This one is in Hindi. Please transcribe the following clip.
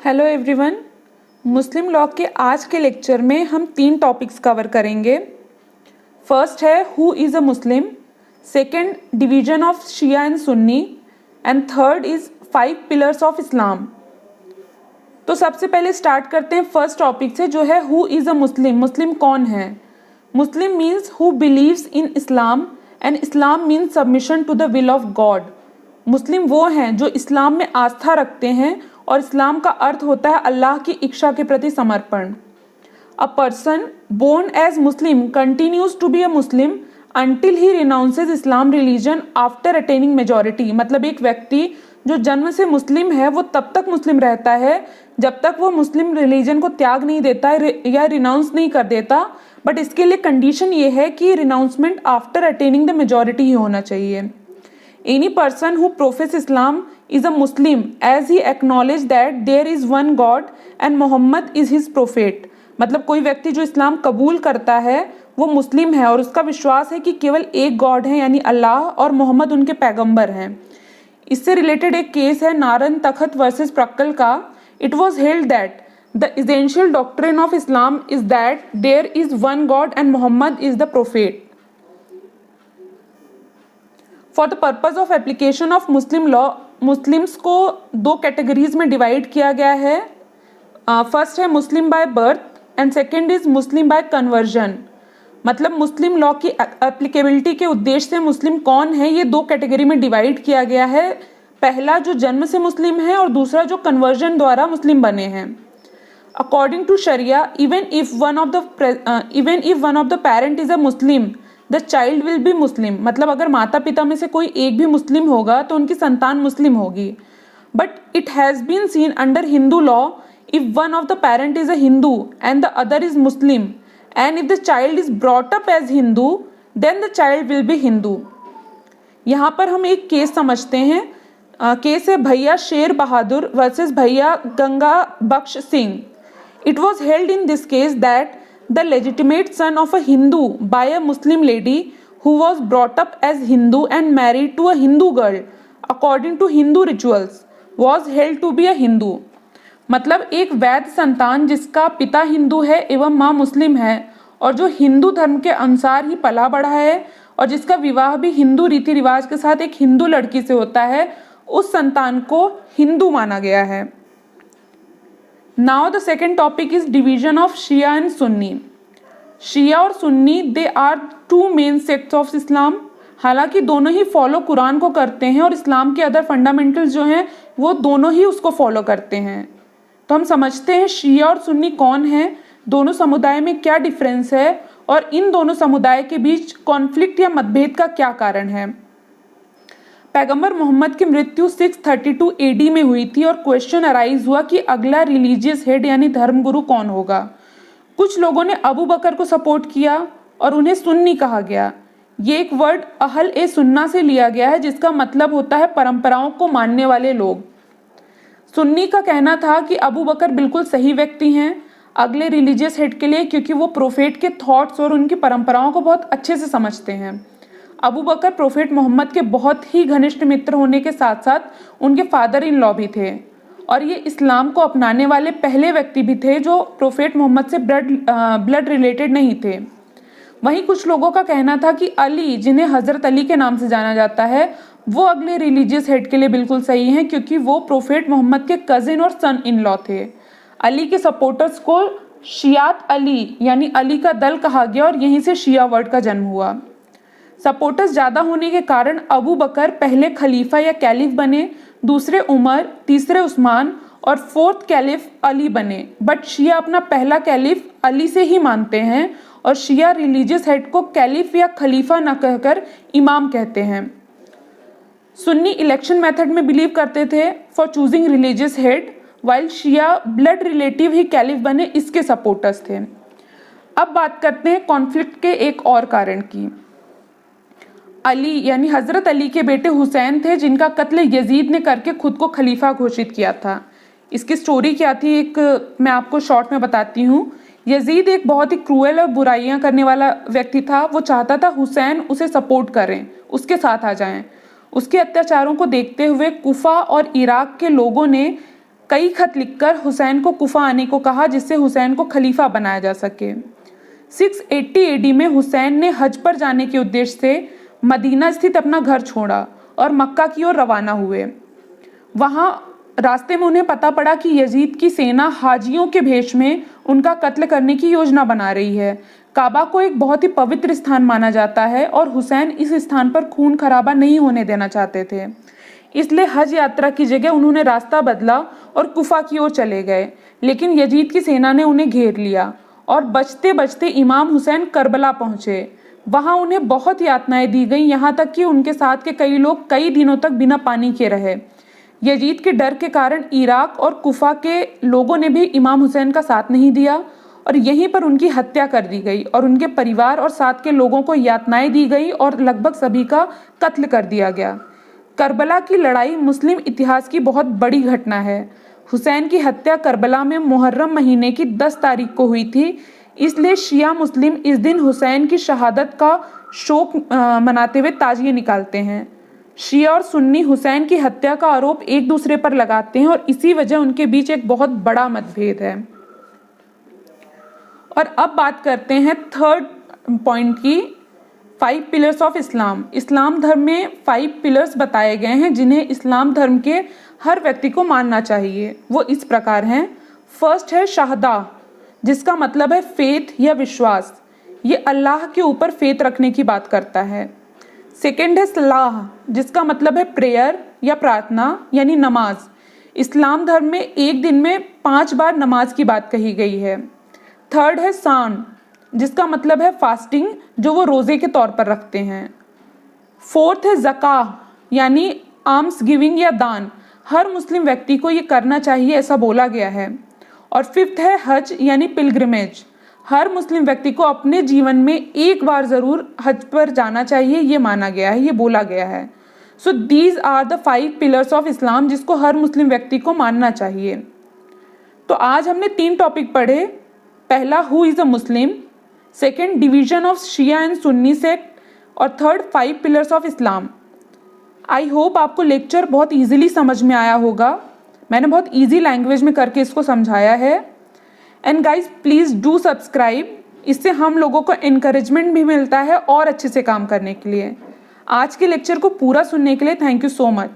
Hello everyone. मुस्लिम लॉ के आज के लेक्चर में हम 3 टॉपिक्स कवर करेंगे। फर्स्ट है who is a Muslim, second division of Shia and Sunni and third is 5 pillars of Islam. तो सबसे पहले स्टार्ट करते हैं फर्स्ट टॉपिक से, जो है हु इज़ अ मुस्लिम। मुस्लिम कौन है? Muslim means who believes in Islam and Islam means submission to the will of God. मुस्लिम वो हैं जो इस्लाम में आस्था रखते हैं और इस्लाम का अर्थ होता है अल्लाह की इच्छा के प्रति समर्पण। A person born as Muslim continues to be a Muslim until he renounces Islam religion after attaining majority. मतलब एक व्यक्ति जो जन्म से मुस्लिम है वो तब तक मुस्लिम रहता है जब तक वो मुस्लिम रिलीजन को त्याग नहीं देता या रिनाउंस नहीं कर देता। बट इसके लिए कंडीशन ये है कि रिनाउंसमेंट आफ्टर अटेनिंग द मेजॉरिटी ही होना चाहिए। Any person who professes Islam is a Muslim as he acknowledges that there is one God and Muhammad is his prophet। मतलब कोई व्यक्ति जो इस्लाम कबूल करता है वो मुस्लिम है और उसका विश्वास है कि केवल एक गॉड है यानी अल्लाह और मोहम्मद उनके पैगंबर हैं। इससे रिलेटेड एक केस है नारन तखत वर्सेस प्रक्कल का। It was held that the essential doctrine of Islam is that there is one God and Muhammad is the prophet. For the purpose of application of Muslim law, Muslims को 2 कैटेगरीज में डिवाइड किया गया है। फर्स्ट है Muslim by birth and second is Muslim by conversion. मतलब मुस्लिम लॉ की एप्लीकेबिलिटी के उद्देश्य से मुस्लिम कौन है ये 2 कैटेगरी में डिवाइड किया गया है। पहला जो जन्म से मुस्लिम है और दूसरा जो कन्वर्जन द्वारा मुस्लिम बने हैं। According to sharia even if one of the parent is a Muslim the child will be Muslim. मतलब अगर माता पिता में से कोई एक भी मुस्लिम होगा तो उनकी संतान मुस्लिम होगी। But it has been seen under Hindu law if one of the parent is a Hindu and the other is Muslim and if the child is brought up as Hindu then the child will be Hindu. यहाँ पर हम एक केस समझते हैं। केस है भैया शेर Bahadur versus Bhaiya Ganga Bakhsh Singh. It was held in this case that the legitimate son of a Hindu by a Muslim lady who was brought up as Hindu and married to a Hindu girl according to Hindu rituals was held to be a Hindu। मतलब एक वैध संतान जिसका पिता हिंदू है एवं माँ मुस्लिम है और जो हिंदू धर्म के अनुसार ही पला बढ़ा है और जिसका विवाह भी हिंदू रीति रिवाज के साथ एक हिंदू लड़की से होता है, उस संतान को हिंदू माना गया है। Now the second topic is division of Shia and Sunni। Shia और Sunni they are 2 main sects of Islam. हालांकि दोनों ही फॉलो कुरान को करते हैं और इस्लाम के अदर फंडामेंटल्स जो हैं वो दोनों ही उसको फॉलो करते हैं। तो हम समझते हैं शिया और सुन्नी कौन है, दोनों समुदाय में क्या डिफरेंस है और इन दोनों समुदाय के बीच कॉन्फ्लिक्ट या मतभेद का क्या कारण है। पैगंबर मोहम्मद की मृत्यु 632 AD में हुई थी और क्वेश्चन अराइज हुआ कि अगला रिलीजियस हेड यानी धर्मगुरु कौन होगा। कुछ लोगों ने अबू बकर को सपोर्ट किया और उन्हें सुन्नी कहा गया। ये एक वर्ड अहल ए सुन्ना से लिया गया है जिसका मतलब होता है परंपराओं को मानने वाले लोग। सुन्नी का कहना था कि अबू बकर बिल्कुल सही व्यक्ति हैं अगले रिलीजियस हेड के लिए, क्योंकि वो प्रोफेट के थॉट्स और उनकी परंपराओं को बहुत अच्छे से समझते हैं। अबू बकर प्रोफेट मोहम्मद के बहुत ही घनिष्ठ मित्र होने के साथ साथ उनके फादर इन लॉ भी थे और ये इस्लाम को अपनाने वाले पहले व्यक्ति भी थे जो प्रोफेट मोहम्मद से ब्लड रिलेटेड नहीं थे। वहीं कुछ लोगों का कहना था कि अली, जिन्हें हज़रत अली के नाम से जाना जाता है, वो अगले रिलीजियस हेड के लिए बिल्कुल सही हैं क्योंकि वो प्रोफेट मोहम्मद के कजिन और सन इन लॉ थे। अली के सपोर्टर्स को शियात अली यानी अली का दल कहा गया और यहीं से शिया वर्ड का जन्म हुआ। सपोर्टर्स ज़्यादा होने के कारण अबू बकर पहले खलीफा या कैलिफ बने, दूसरे उमर, तीसरे उस्मान और 4th कैलिफ अली बने। बट शिया अपना पहला कैलिफ अली से ही मानते हैं और शिया रिलीजियस हेड को कैलिफ या खलीफा न कहकर इमाम कहते हैं। सुन्नी इलेक्शन मेथड में बिलीव करते थे for choosing religious head, while Shia blood relative ही कैलिफ बने, इसके सपोर्टर्स थे। अब बात करते हैं कॉन्फ्लिक्ट के एक और कारण की। अली यानी हज़रत अली के बेटे हुसैन थे जिनका कत्ल यजीद ने करके खुद को खलीफा घोषित किया था। इसकी स्टोरी क्या थी एक मैं आपको शॉर्ट में बताती हूँ। यजीद एक बहुत ही क्रूएल और बुराइयां करने वाला व्यक्ति था। वो चाहता था हुसैन उसे सपोर्ट करें, उसके साथ आ जाएं। उसके अत्याचारों को देखते हुए कुफा और इराक के लोगों ने कई खत लिखकर हुसैन को कुफा आने को कहा जिससे हुसैन को खलीफा बनाया जा सके। 680 AD में हुसैन ने हज पर जाने के उद्देश्य से मदीना स्थित अपना घर छोड़ा और मक्का की ओर रवाना हुए। वहां रास्ते में उन्हें पता पड़ा कि यजीद की सेना हाजियों के भेष में उनका कत्ल करने की योजना बना रही है। काबा को एक बहुत ही पवित्र स्थान माना जाता है और हुसैन इस स्थान पर खून खराबा नहीं होने देना चाहते थे, इसलिए हज यात्रा की जगह उन्होंने रास्ता बदला और कुफा की ओर चले गए। लेकिन यजीद की सेना ने उन्हें घेर लिया और बचते बचते इमाम हुसैन करबला पहुंचे। वहां उन्हें बहुत यातनाएं दी गई, यहाँ तक कि उनके साथ के कई लोग कई दिनों तक बिना पानी के रहे। यजीद के डर के कारण इराक और कुफा के लोगों ने भी इमाम हुसैन का साथ नहीं दिया और यहीं पर उनकी हत्या कर दी गई और उनके परिवार और साथ के लोगों को यातनाएं दी गई और लगभग सभी का कत्ल कर दिया गया। करबला की लड़ाई मुस्लिम इतिहास की बहुत बड़ी घटना है। हुसैन की हत्या करबला में मुहर्रम महीने की 10 तारीख को हुई थी, इसलिए शिया मुस्लिम इस दिन हुसैन की शहादत का शोक मनाते हुए ताजिए निकालते हैं। शिया और सुन्नी हुसैन की हत्या का आरोप एक दूसरे पर लगाते हैं और इसी वजह उनके बीच एक बहुत बड़ा मतभेद है। और अब बात करते हैं थर्ड पॉइंट की, 5 पिलर्स ऑफ इस्लाम। इस्लाम धर्म में 5 पिलर्स बताए गए हैं जिन्हें इस्लाम धर्म के हर व्यक्ति को मानना चाहिए। वो इस प्रकार हैं। फर्स्ट है शहादा, जिसका मतलब है फेथ या विश्वास। ये अल्लाह के ऊपर फेथ रखने की बात करता है। सेकेंड है सलाह, जिसका मतलब है प्रेयर या प्रार्थना यानी नमाज। इस्लाम धर्म में एक दिन में 5 बार नमाज की बात कही गई है। थर्ड है सान, जिसका मतलब है फास्टिंग, जो वो रोजे के तौर पर रखते हैं। फोर्थ है ज़काह यानी आर्म्स गिविंग या दान। हर मुस्लिम व्यक्ति को ये करना चाहिए, ऐसा बोला गया है। और फिफ्थ है हज यानी पिलग्रिमेज। हर मुस्लिम व्यक्ति को अपने जीवन में एक बार जरूर हज पर जाना चाहिए, ये माना गया है, ये बोला गया है। So these are the 5 pillars of Islam जिसको हर मुस्लिम व्यक्ति को मानना चाहिए। तो आज हमने 3 टॉपिक पढ़े। पहला who is a Muslim, second division of Shia and Sunni sect, और third 5 pillars of Islam. I hope आपको लेक्चर बहुत इजीली समझ में आया होगा। मैंने बहुत इजी लैंग्वेज में करके इसको समझाया है। And guys please do subscribe, इससे हम लोगों को इनकरेजमेंट भी मिलता है और अच्छे से काम करने के लिए। आज के लेक्चर को पूरा सुनने के लिए थैंक यू सो मच।